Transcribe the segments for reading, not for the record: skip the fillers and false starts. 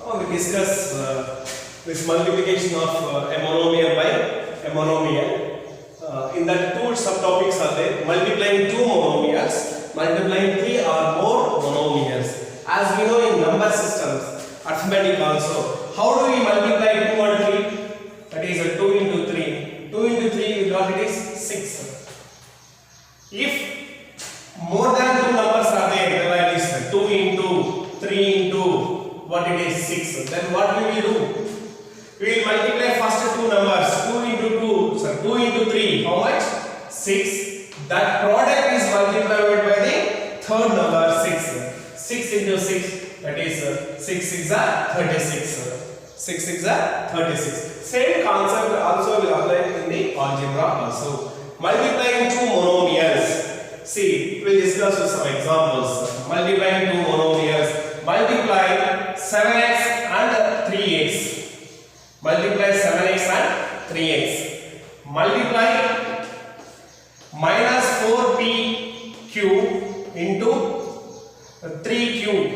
Now we discuss this multiplication of a monomial by a monomial. In that two subtopics are there: multiplying two monomials, multiplying three or more monomials. As we know in number systems, arithmetic also, how do we multiply 2 and 3? That is 2 into 3. 2 into 3 we got it is 6. If more than two numbers are there, then it is 2 into 3 into what it is 6. Then what we will do? We will multiply first two numbers. 2 into 3. How much? 6. That product is multiplied by the third number 6. 6 into 6. That is 6 is a 36. 6 is a 36. Same concept also will apply in the algebra also. Multiplying two monomials. See, we will discuss with some examples. Multiplying two monomials. Multiply 7x and 3x. Multiply 7x and 3x. Multiply minus 4p cube into 3 cube.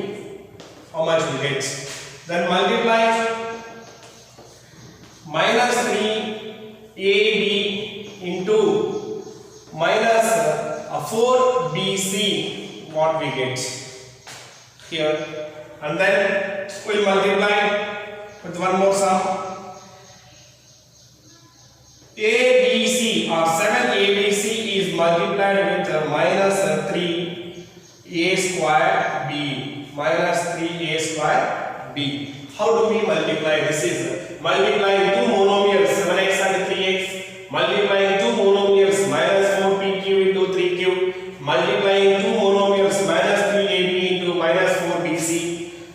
How much we get? Then multiply minus 3ab into minus 4bc. What we get here? And then we will multiply with one more sum. ABC or 7ABC is multiplied with minus 3a square b. Minus 3a square b. How do we multiply? This is multiplying two monomials 7x and 3x. Multiplying two monomials minus 4p cube into 3 cube. Multiplying two monomials minus 3ab into minus 4bc.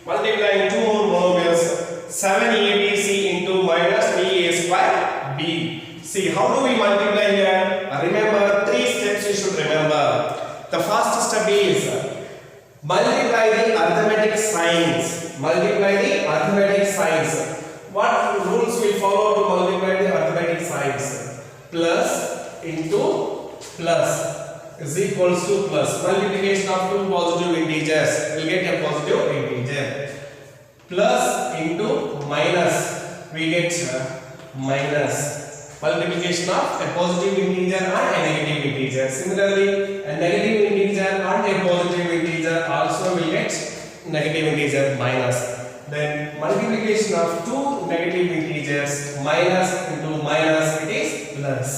Multiplying two more monomials 7abc into minus 3a square b. See, how do we multiply here? Remember, three steps you should remember. The first step is multiply the arithmetic signs. Multiply the arithmetic signs. What rules we follow to multiply the arithmetic signs? Plus into plus is equals to plus. Multiplication of two positive integers will get a positive integer. Plus into minus, we get minus. Multiplication of a positive integer and a negative integer. Similarly, a negative integer and a positive integer also will get negative integer minus. Then multiplication of two negative integers minus into minus, it is plus.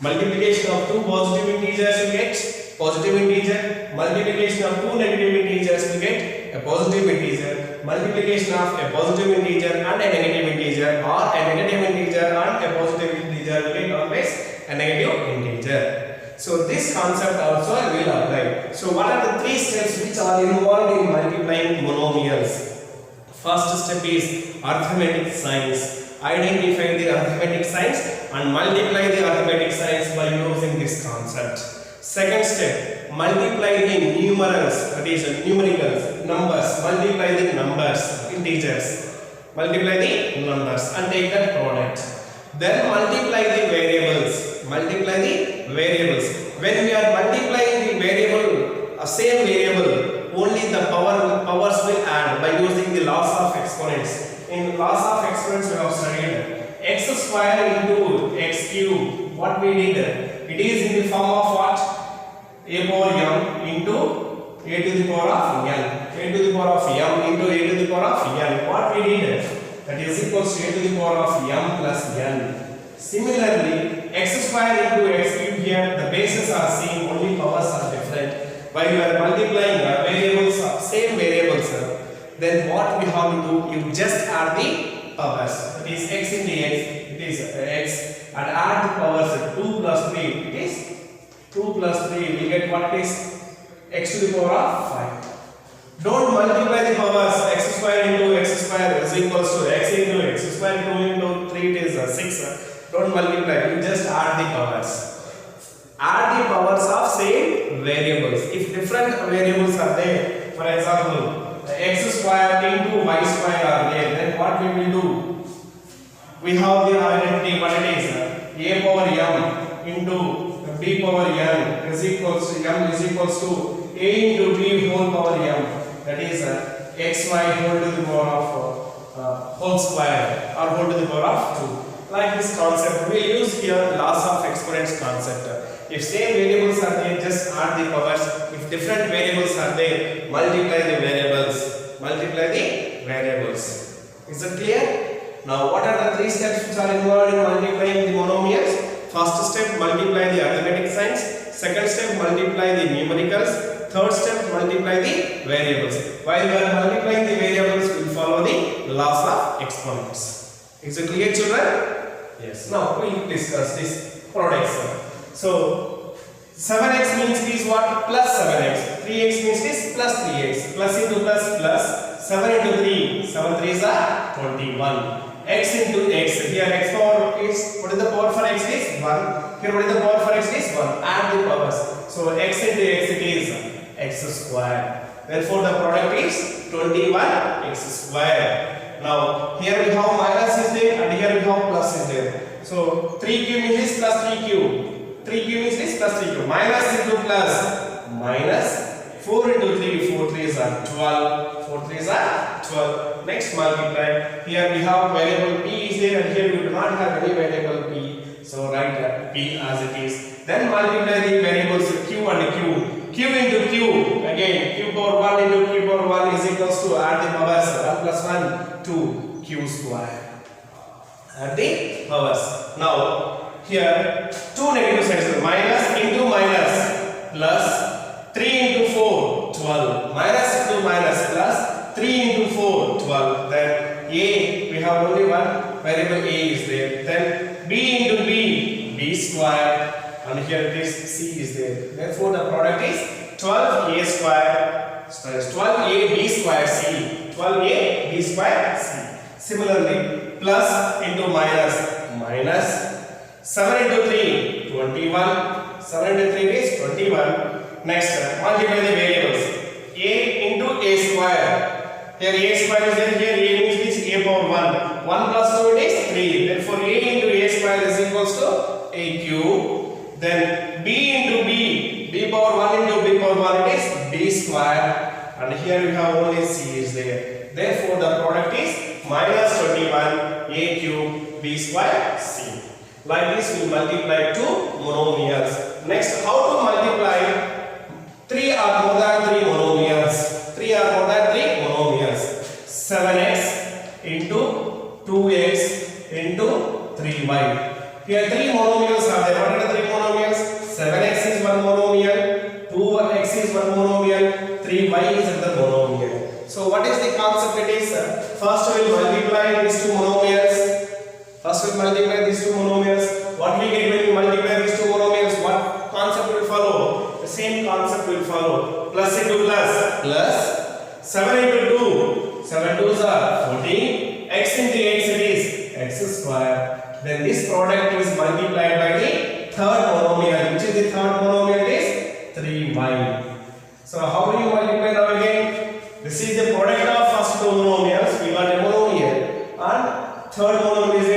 Multiplication of two positive integers will get positive integer. Multiplication of two negative integers will get a positive integer. Multiplication of a positive integer and a negative integer, or a negative integer and a positive integer will get always a negative integer. So this concept also will apply. So what are the three steps which are involved in multiplying monomials? First step is arithmetic signs. Identify the arithmetic signs and multiply the arithmetic signs by using this concept. Second step, multiply the numerals, that is numericals, numbers. Multiply the numbers, integers. Multiply the numbers and take that product. Then multiply the variables. Multiply the variables. When we are multiplying the variable, same variable, only the powers will add by using the laws of exponents. In laws of exponents we have studied x square into x cube. What we did? It is in the form of what? A power m into a to the power of n. A to the power of m into a to the power of n. What we did? That is equals to a to the power of m plus n. Similarly, x square into x cube here, the bases are same, only powers are different. While you are multiplying variables, same variables, then what we have to do? You just add the powers. That is x into x, it is x, and add the powers 2 plus 3, it is 2 plus 3, we get what is x to the power of 5. Don't multiply the powers. X square into x square is equals to x into x square 2 into 3, it is 6. Don't multiply, you just add the powers. Add the powers of same variables. If different variables are there, for example, x square into y square are there, then what we will do? We have the identity, what it is? A power m into b power n is equals to m is equals to a into b whole power m. That is xy whole to the power of whole square or whole to the power of 2. Like this concept, we use here laws of exponents concept. If same variables are there, just add the powers. If different variables are there, multiply the variables. Multiply the variables. Is it clear? Now, what are the three steps which are involved in multiplying the monomials? First step, multiply the arithmetic signs. Second step, multiply the numericals. Third step, multiply the variables. While we are multiplying the variables, we will follow the laws of exponents. Is it clear, children? Yes. Now, we will discuss this products. So, 7x means this what? Plus 7x. 3x means this plus 3x. Plus into plus plus. 7 into 3. 7 3s are 21. X into x. Here x power is, what is the power for x is 1. Here what is the power for x is 1. Add the powers. So x into x it is x square. Therefore the product is 21 x square. Now here we have minus is there and here we have plus is there. So 3q means this plus 3q. 3q means this plus 3q. Minus into plus. Minus 4 into 3. 4 3s are 12. 4 3s are 12. Next multiply. Here we have variable p is there and here we do not have any variable p. So write p as it is. Then multiply the variables q and q. Q into q. Again q power 1 into q power 1 is equals to add the powers 1 plus 1 2 q square. Add the powers. Now here two negative signs. Minus into minus plus 3 into 4 12. Minus into minus plus 3 into 4 12. Then a we have only one variable a is there. Then b into b square. And here it is c is there. Therefore the product is 12a square. So it's 12a b square c. 12a b square c. Similarly, plus into minus. Minus 7 into 3 21. 7 into 3 is 21. Next, multiply the variables. A into a square. Here a square is there. Here a means this a power 1. 1 plus 2 it is 3. Therefore a into a square is equals to a cube. Then b into b power 1 into b power 1 it is b square. And here we have only c is there. Therefore the product is minus 21 a cube b square c. Like this we multiply two monomials. Next, how to multiply 3 or more than 3 monomials. 3 or more than 3 monomials. 7x into 2x into 3y. Here 3 monomials are there. What are the 3 monomials? 7x is one monomial, 2x is one monomial, 3y is another monomial. So what is the concept it is? First we will multiply these two monomials. What we get when we multiply these two monomials? What concept will follow? The same concept will follow. Plus into plus. Plus 7 into 2. 7 2s are 14. X into x it is x square. Then this product is multiplied by the third monomial. Which is the third monomial? It is 3y. So how do you multiply now again? This is the product of first two monomials. We got a monomial. And third monomial is a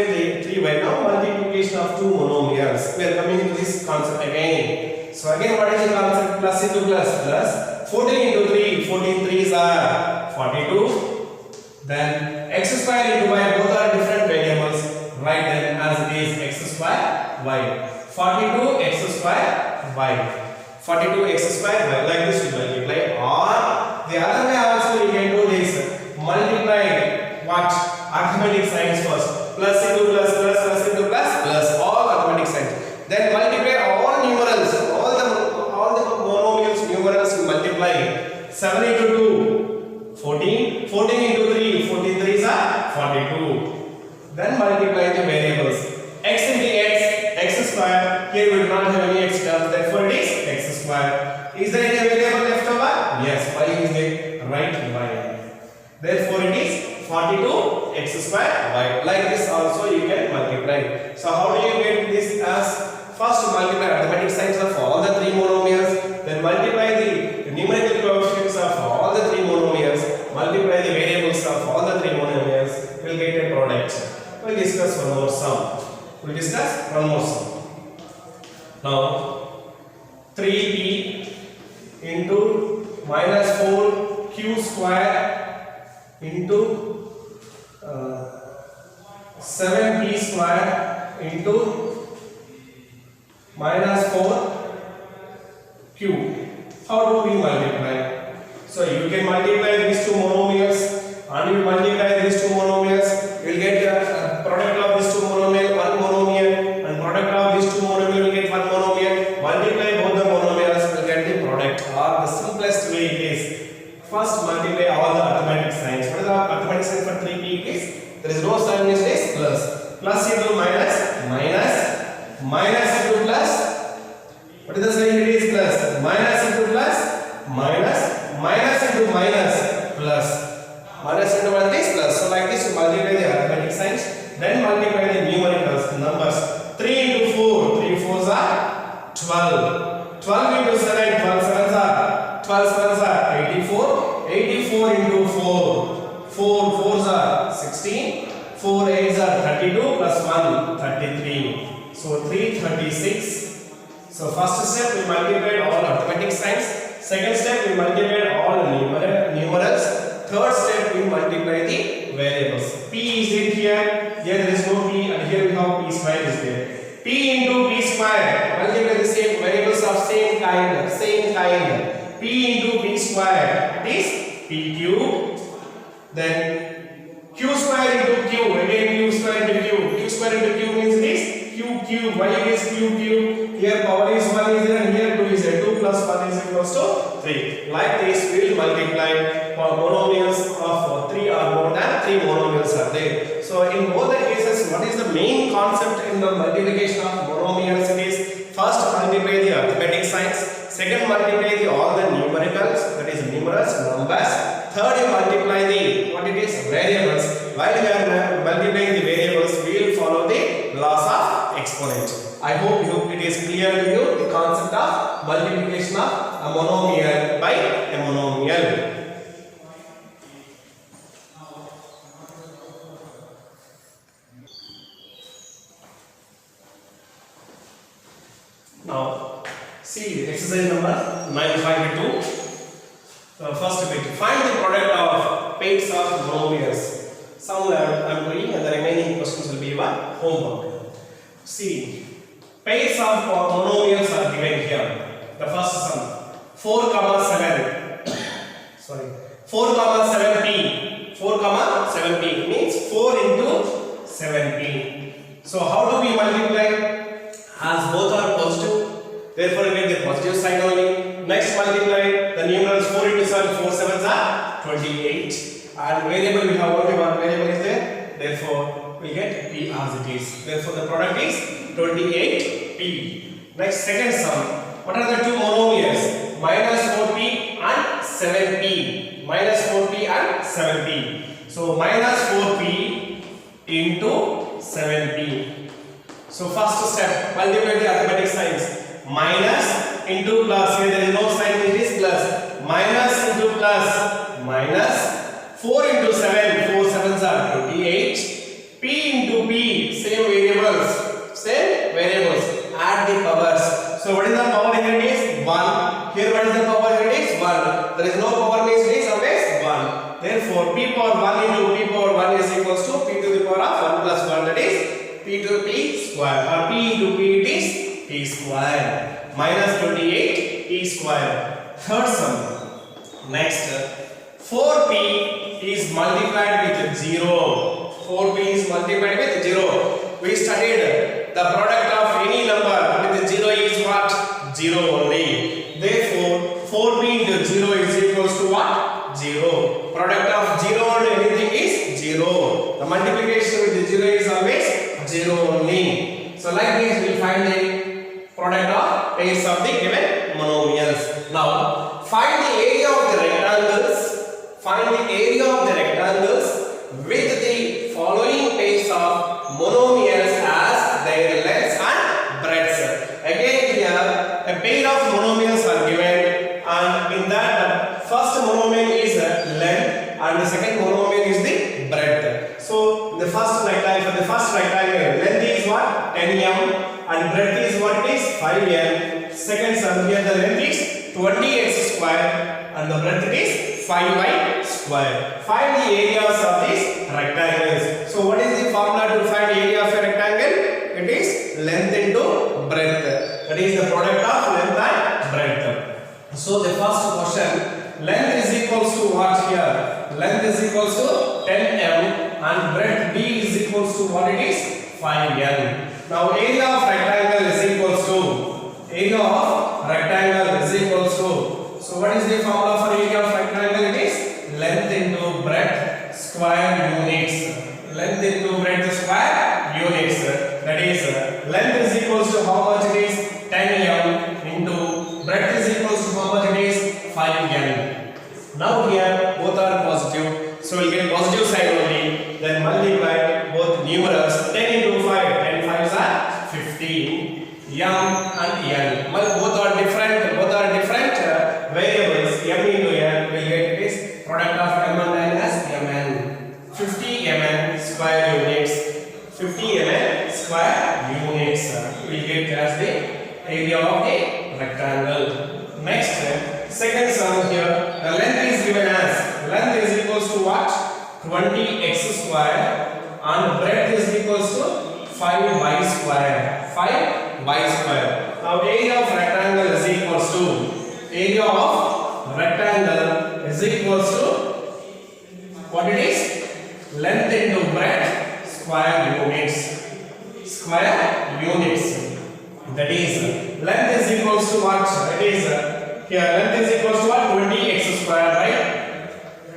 3y. Now multiplication of two monomials. We are coming to this concept again. So again what is the concept? Plus into plus. Plus 14 into 3. 14 3s are 42. Then x square into y, both are different variables. Write them as it is x square y. 42 x square y. 42 x square y. Like this we multiply. Or the other way also you can do this. Multiply what? Arithmetic signs first. Plus into plus, plus into plus, plus all arithmetic signs. Then multiply all numerals. All the monomials numerals you multiply. 7 into 2, 14. 14 into 3, 14 3s are 42. Then multiply the variables. X into x square. Here we do not have any x terms, therefore it is x square. Is there any variable left over? Yes, y is there. Write y. Therefore it is 42 x square y. Like this also you can multiply. So how do you get this as? First multiply arithmetic signs of all the 3 monomials. Then multiply the numerical coefficients of all the 3 monomials. Multiply the variables of all the 3 monomials. We will get a product. We will discuss one more sum. Now 3p into minus 4q square into 7p square into minus 4q. How do we multiply? So you can multiply these two monomials and you multiply these two monomials, you will get product of these two monomial, one monomial, and product of these two monomial will get one monomial. Multiply both the monomials, will get the product. Or the simplest way is first multiply all the arithmetic signs. What is the arithmetic sign for 3p? Is there is no sign, means it is plus. Plus into minus, minus, minus into plus. What is the sign? It is plus. Minus into plus, minus, minus into minus, plus. Minus into what is plus. So like this you multiply the arithmetic signs, then multiply the numericals, the numbers. 3 into 4, 3 4s are 12. 12 into 7, 12 7s are 12 7s are 84. 84 into 4, 4 4s are 16. 4 8s are 32 plus 1 33. So 336. So first step we multiplied all arithmetic signs. Second step we multiplied all numerals. Third step we multiply the variables. P is in here. Here there is no p, and here we have p square is there. P into p square. Multiply the same variables of same kind. P into p square. It is p cube. Then q square into q. Again q square into q. Q square into q means it is q cube. Why it is q cube? Here power is 1 is there and here 2 is there. 2 plus 1 is equals to 3. Like this we will multiply for monomials of 3 or more than 3 monomials are there. So in both the cases, what is the main concept in the multiplication of monomials? It is first multiply the arithmetic signs. Second multiply the all the numericals, that is numerals, numbers. Third you multiply the what it is variables. While we are multiplying the variables, we will follow the laws of exponent. I hope it is clear to you the concept of multiplication of a monomial by a monomial. Now see exercise number 952. First bit, find the product of pairs of monomials. Some I am doing and the remaining questions will be your homework. See, pairs of monomials are given here. The first sum 4, 7. Sorry, 4, 7p. 4, 7p means 4 into 7p. So how do we multiply? As both are positive, therefore we get the positive sign only. Next multiply the numerals 4 into 7, 4 7s are 28. And variable we have only one variable is there. Therefore we get p as it is. Therefore the product is 28p. Next second sum. What are the two monomials? Minus 4p and 7p. Minus 4p and 7p. So minus 4p into 7p. So first step, multiply the arithmetic signs. Minus into plus. Here there is no sign, it is plus. Minus into plus. Minus 4 into 7. 4 7s are 28. P into p. Same variables. Add the powers. So what is the power here? It is 1. Here what is the power here? It is 1. There is no power means it is always 1. Therefore p power 1 into p power 1 is equals to p to the power of 1 plus 1, that is p to p square, or p into p it is p square. Minus 28 p square. Third sum. Next 4p is multiplied with 0. 4p is multiplied with 0. We studied the product of any number with 0 is what? 0 only. Therefore 4p into 0 is equals to what? 0. Product of 0 and anything is 0. The multiplication with 0 is always 0 only. So like this we will find the product of pairs of the given monomials. Now find the area of the rectangles. Find the area of the rectangles with the following pairs of monomials as their lengths and breadths. Again here a pair of monomials are given, and in that the first monomial is length and the second monomial is the breadth. So the first rectangle, for the first rectangle, length is what? 10 m and breadth is what? It is 5 m. Second sum, here the length is 20x square and the breadth is 5y square. Find the areas of these rectangles. So what is the formula to find area of a rectangle? It is length into breadth. That is the product of length and breadth. So the first question, length is equals to what here? Length is equals to 10m and breadth b is equals to what it is? 5n. Now area of rectangle is equals to so what is the formula for area of rectangle? It is length into breadth square units. Length into breadth square units. That is length is equals to how much it is? 10m into breadth is equals to how much it is? 5n. Now here both are positive, so we'll get positive side only. Then multiply both numerals. 10 into 5, 10 5s are 15. M and n. Both are different variables. M into n will get this product of m and n as mn. 50 mn square units. 50 mn square units will get as the area of the rectangle. Next, second sum here. The length is given as length is equals to what? 20x square and breadth is equals to 5y square. 5y square. Now area of rectangle is equals to what it is? Length into breadth square units. That is length is equals to what? It is here length is equals to what? 20x square, right?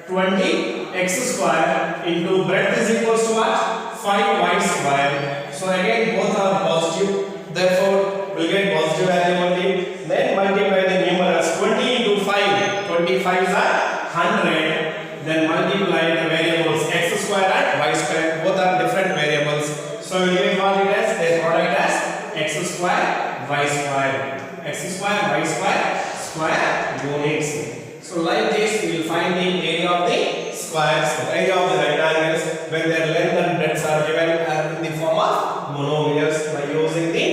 20x square into breadth is equals to what? 5y square. So again both are positive, therefore we'll get positive value only. Then multiply the numerals. 20 into 5, 25 are 100. Then multiply the variables x square and y square. Both are different variables, so we'll get what it as their product as x square y square. X square y square units. So like this we will find the area of the squares, area of the rectangles when their length and breadths are given in the form of monomials by using the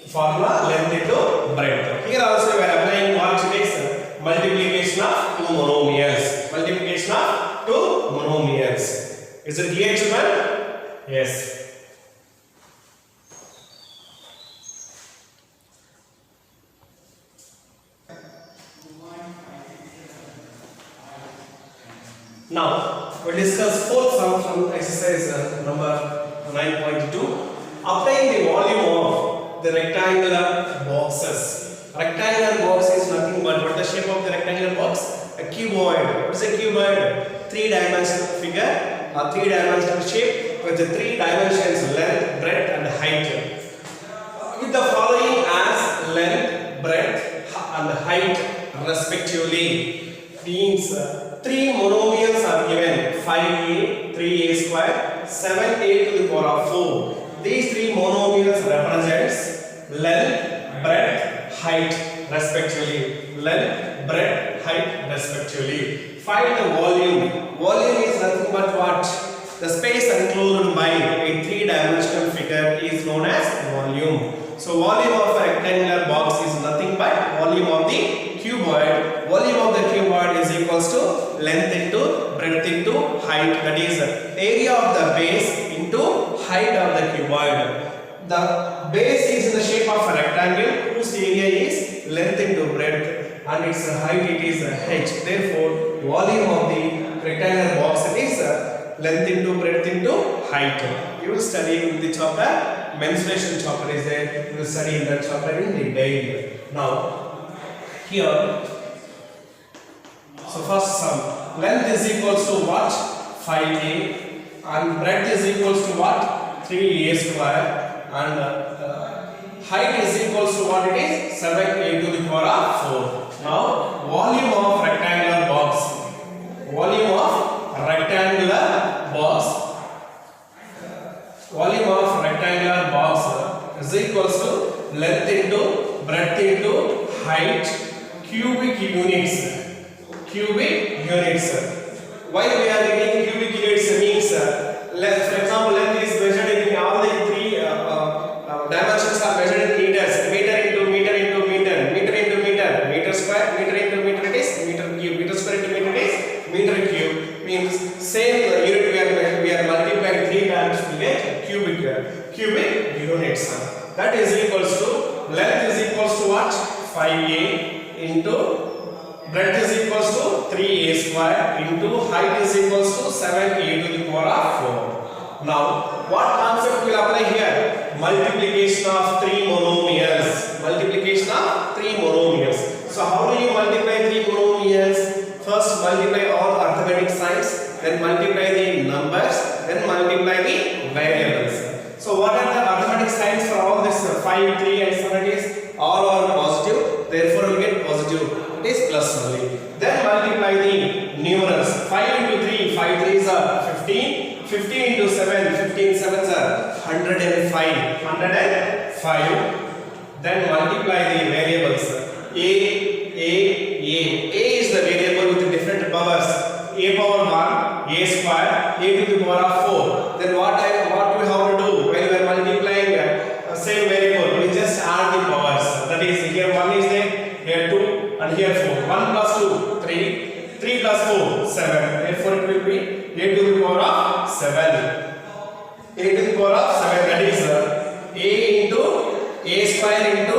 formula length into breadth. Here also we are applying what it is multiplication of two monomials. Multiplication of two monomials. Is it clear, children? Yes. Now we will discuss fourth sum from exercise number 9.2. Applying the volume of the rectangular boxes. Rectangular box is nothing but what the shape of the rectangular box? A cuboid. What is a cuboid? Three-dimensional figure or three-dimensional shape with the three dimensions length, breadth and height. With the following as length, breadth and height respectively. Means three monomials are given 5a, 3a square, 7a to the power of 4. These three monomials represents length, breadth, height respectively. Length, breadth, height respectively. Find the volume. Volume is nothing but what? The space enclosed by a three-dimensional figure is known as volume. So volume of a rectangular box is nothing but volume of the cuboid. Volume of the cuboid is equals to length into breadth into height. That is area of the base into height of the cuboid. The base is in the shape of a rectangle whose area is length into breadth and its height it is h. Therefore, volume of the rectangular box it is length into breadth into height. You will study in the chapter. Mensuration chapter is there. You will study in that chapter in detail. Now, here, so first sum, length is equals to what? 5a and breadth is equals to what? 3a square and height is equals to what it is? 7a to the power of 4. Now, volume of rectangular box. Volume of rectangular box. Volume of rectangular box is equals to length into breadth into height cubic units. Cubic units. Why we are getting cubic units means for example length is measured in all the three dimensions are measured in meters. Meter into meter, meter into meter, meter square, meter into meter it is meter cube, meter square into meter it is same unit we are multiplying 3 times to get cubic units. That is equals to length is equals to what? 5a into breadth is equals to 3a square into height is equals to 7a to the power of 4. Now, what concept will apply here? Multiplication of 3 monomials. Multiplication of 3 monomials. So, how do you multiply 3 monomials? First, multiply all arithmetic signs, then multiply the numbers, then multiply the variables. So, what are the arithmetic signs for all this? 5, 3, and 7 is all are positive. Therefore, we get positive. It is plus only. Then multiply the numerals. 5 into 3, 5 3s are 15. 15 into 7, 15 7s are 105. 105. Then multiply the variables. A is the variable with different powers. A power 1, A square, A to the power of 4. Then what we have to do when we are multiplying same variable? We just add the powers. That is, here 1 is there, here 2, and here 4. 1 plus 2, 3. 3 plus 4, 7. Therefore, it will be A to the power of 7. A to the power of 7. That is A into A square into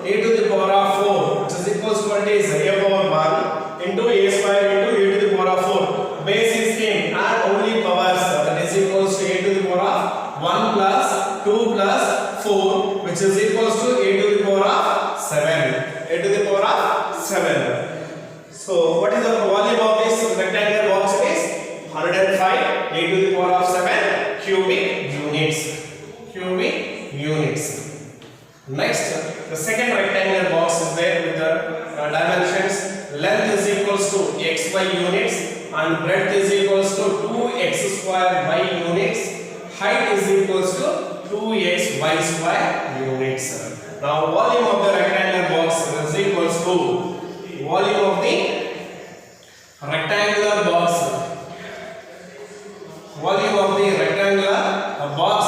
A to the power of 4, which is equals to what is A power 1 into A square into A to the power of 4. Base is same, add only powers. That is equals to A to the power of 1 plus 2 plus 4, which is equals to A to the power of 7. A to the power of 7. So, what is the volume of this rectangular box? It is 105. A to the power of 7 cubic units. Cubic units. Next, the second rectangular box is there with the dimensions. Length is equals to xy units and breadth is equals to 2x square y units. Height is equals to 2x y square units. Now, volume of the rectangular box is equals to volume of the rectangular box. Volume of the rectangular box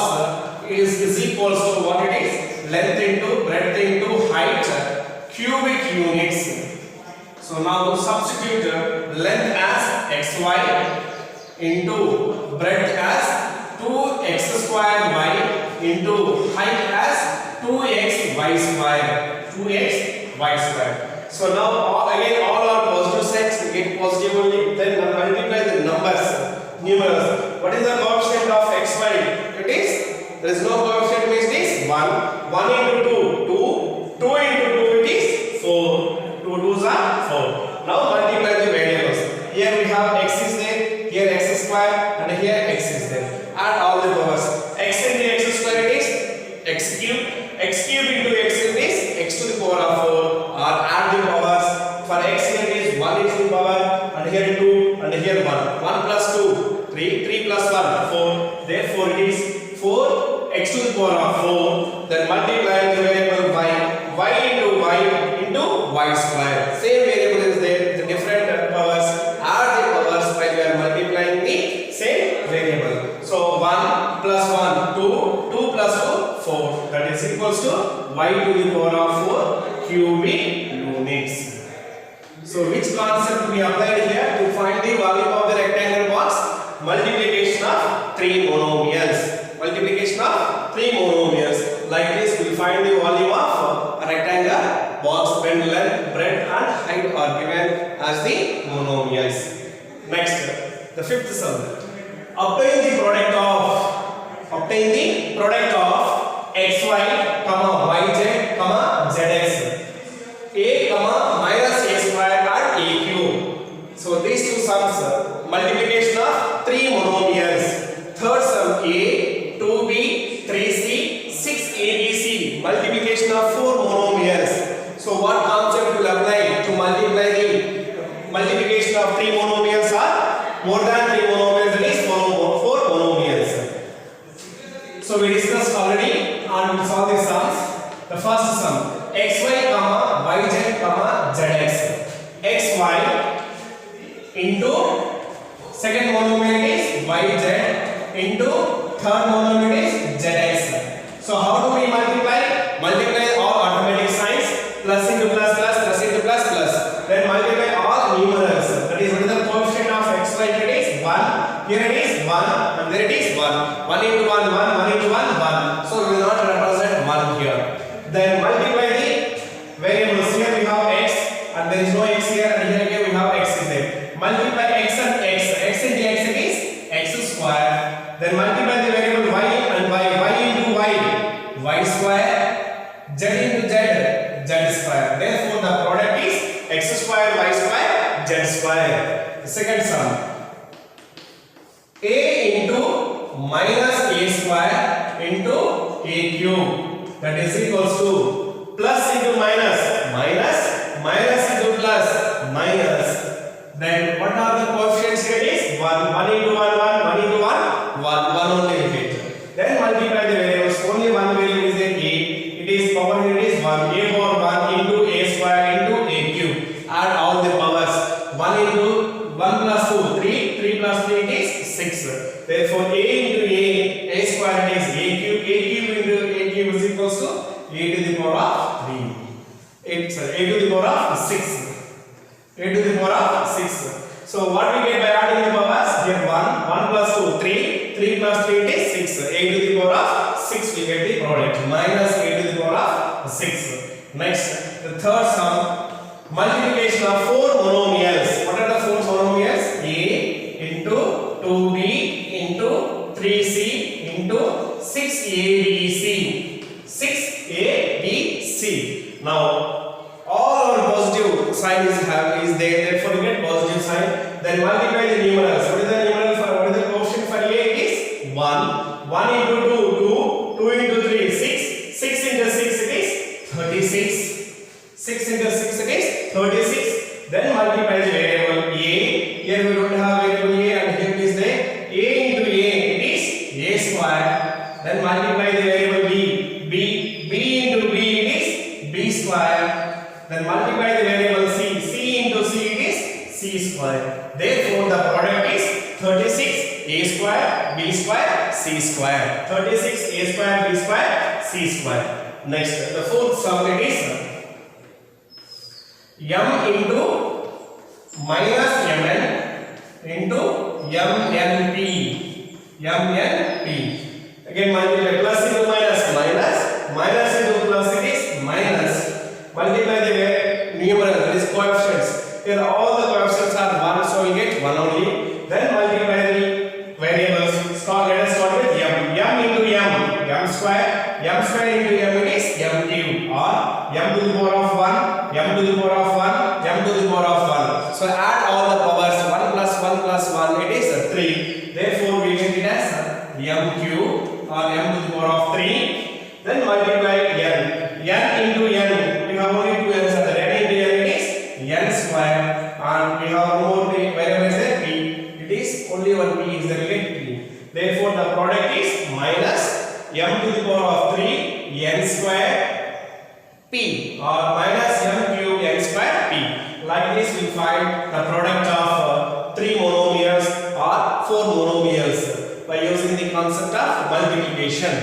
is equals to what it is? Length into breadth into height cubic units. So now substitute length as xy into breadth as 2x square y into height as 2x y square. 2x y square. So now again all are positive signs, we get positive only. Then multiply the numbers, numerals. What is the coefficient of xy? It is, there is no coefficient, means it is 1. 1 into 2, 2. 2 into 2 it is 4. 2 2s are 4. Now multiply the variables. Here we have x is there, here x square, and here x is there. Add all the powers. X into x square it is x cube. X cube into x it is x to the power of 4. Or add the powers. For x here it is 1 is in power, and here 2, and here 1. 1 plus 2, 3. 3 plus 1, 4. Therefore it is 4 x to the power of 4. Then multiply the variable y into y square. Same variable is there with different powers. Add the powers while we are multiplying the same variable. So 1 plus 1, 2. 2 plus 2, 4. That is equals to y to the power of 4 cubic units. So which concept we applied here to find the volume of the rectangular box? Multiplication of 3 monomials. Multiplication of 3 monomials. Like this, we find the volume of a rectangular box when length, breadth, and height are given as the monomials. Next, the fifth sum. Obtain the product of xy, yz, zx. A, minus a square and a cube. So these two sums, multiplication of 3 monomials. Third sum, a, 2b, 3c, 6abc, multiplication of 4 monomials. So what concept will apply to multiply the multiplication of 3 monomials are more than 3 monomials, that is 4 monomials. So we discussed already and we saw the sums. The first sum, xy, yz, zx. xy into second monomial is yz into third monomial is zx. So how do we multiply? Multiply all arithmetic signs, plus into plus plus, plus into plus plus. Then multiply all numerals. That is, what is the coefficient of xy? It is 1. Here it is 1 and there it is 1. 1 into 1, 1, 1 into 1, 1. So we will not represent 1 here. Then multiply the variables. Here we have x and there is no x here, and here again we have x is there. Multiply x and x. X into x it is x square. Then multiply the variable y and y. Y into y, y square. Z into z, z square. Therefore the product is x square, y square, z square. The second sum, a into minus a square into a cube, that is equals to plus into minus, minus, minus into plus, minus. Then what are the coefficients here? It is 1, 1 into 1, 1, 1 into 1, 1, 1 only repeat. Then multiply the variables. Only one variable is there, a. It is power here is 1, a power 1 into a square into a cube. Add all the powers. 1 into 1 plus 2, 3, 3 plus 3 it is 6. Therefore a into a square it is a cube into a cube is equals to a to the power of 3. A to the power of 6. A to the power of 6. So what we get by adding the powers? Here 1, 1 plus 2, 3, 3 plus 3 it is 6. A to the power of 6 we get the product. Minus a to the power of 6. Next, the third sum, multiplication of 4 monomials. What are the 4 monomials? A into 2b into 3c into 6abc. 6abc. Now all our positive sign is there, therefore we get positive sign. Then multiply the numerals. What is the numeral for, what is the quotient for a? It is 1. 1 into 2, 2 into 3, 6. 6 into 6 it is 36. 6 into 6 it is 36. Then multiply the variable a. Here we don't have variable a and here it is there. A into a it is a square. Then multiply the variable b. b into b it is b square. Then multiply the variable c. C into c it is c square. Therefore the product is 36 a square b square c square. 36 a square b square c square. Next, the fourth sum it is m into minus mn into mnp. mnp. Again multiply plus into minus, minus, minus into plus it is minus. Multiply the numeral, that is coefficients. Here all the coefficients are 1, so we get 1 only. Then multiply the variables. Let us start with m. m into m square. M square into m it is m cube, or m to the power of 1, m to the power of 1, m to the power of 1. So add all the powers. 1 plus 1 plus 1 it is 3. Therefore we get it as m cube or m to the power of 3. Then multiply n. n into n. We have only 2 n's are there. N into n it is n square, and we have more variables there p. It is only one p is there, get p. Therefore the product is minus m to the power of 3 n square p, or minus m cube n square p. Like this we find the product of 3 monomials or 4 monomials by using the concept of multiplication.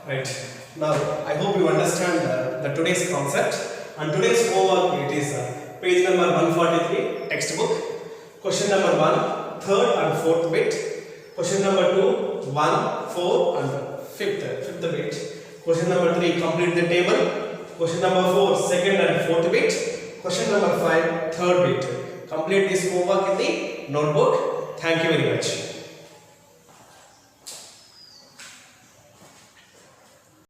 Right. Now I hope you understand the today's concept, and today's homework it is page number 143 textbook. Question number 1, third and fourth bit. Question number 2, 1, 4 and fifth bit. Question number 3, complete the table. Question number 4, second and fourth bit. Question number 5, third bit. Complete this homework in the notebook. Thank you very much.